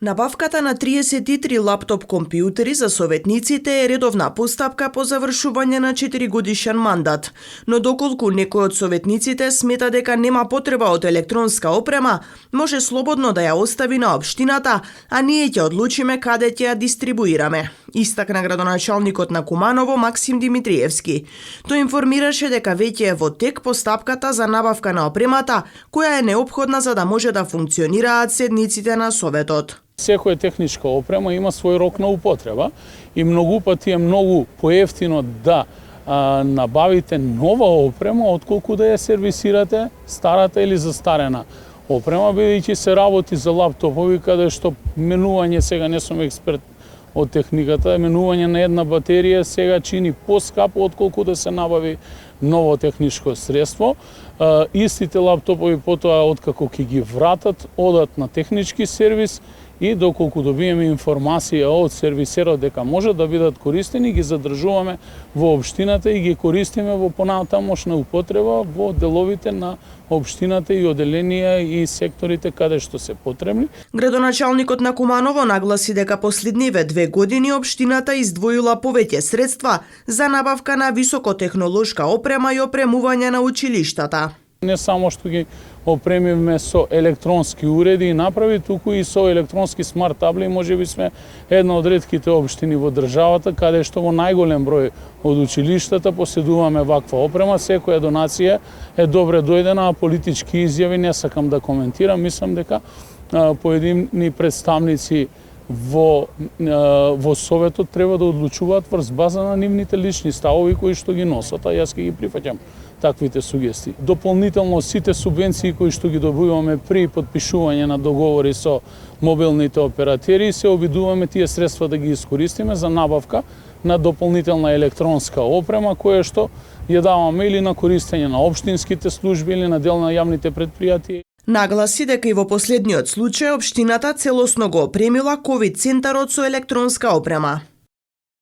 Набавката на 33 лаптоп компјутери за советниците е редовна постапка по завршување на 4-годишен мандат, но доколку некој од советниците смета дека нема потреба од електронска опрема, може слободно да ја остави на општината, а ние ќе одлучиме каде ќе ја дистрибуираме, истакна градоначалникот на Куманово Максим Димитриевски. Тој информираше дека веќе е во тек постапката за набавка на опремата, која е неопходна за да може да функционираат седниците на Советот. Секоја техничка опрема има свој рок на употреба и многу пати е многу поевтино да набавите нова опрема отколку да ја сервисирате старата или застарена опрема, бидејќи се работи за лаптопови каде што менување, сега не сум експерт од техниката, менување на една батерија сега чини поскапо отколку да се набави ново техничко средство. Истите лаптопови потоа откако ќе ги вратат, одат на технички сервис и доколку добиеме информација од сервисерот дека може да бидат користени, ги задржуваме во општината и ги користиме во понатамошна употреба во деловите на општината и оделенија и секторите каде што се потребни. Градоначалникот на Куманово нагласи дека последниве 2 години општината издвоила повеќе средства за набавка на високотехнолошка опрема и опремување на училиштата. Не само што ги опремивме со електронски уреди и направи, туку и со електронски смарт табли. Можеби сме една од ретките општини во државата каде што во најголем број од училиштата поседуваме ваква опрема. Секоја донација е добре дојдена, а политички изјави не сакам да коментирам. Мислам дека поедини представници во Советот треба да одлучуваат врз база на нивните лични ставови кои што ги носат, а јас ќе ги прифаќам таквите сугестии. Дополнително сите субвенции кои што ги добиваме при потпишување на договори со мобилните оператери, се обидуваме тие средства да ги искористиме за набавка на дополнителна електронска опрема која што ја даваме или на користење на општинските служби или на дел на јавните претпријатија. Нагласи дека и во последниот случај општината целосно го опремила ковид центарот со електронска опрема.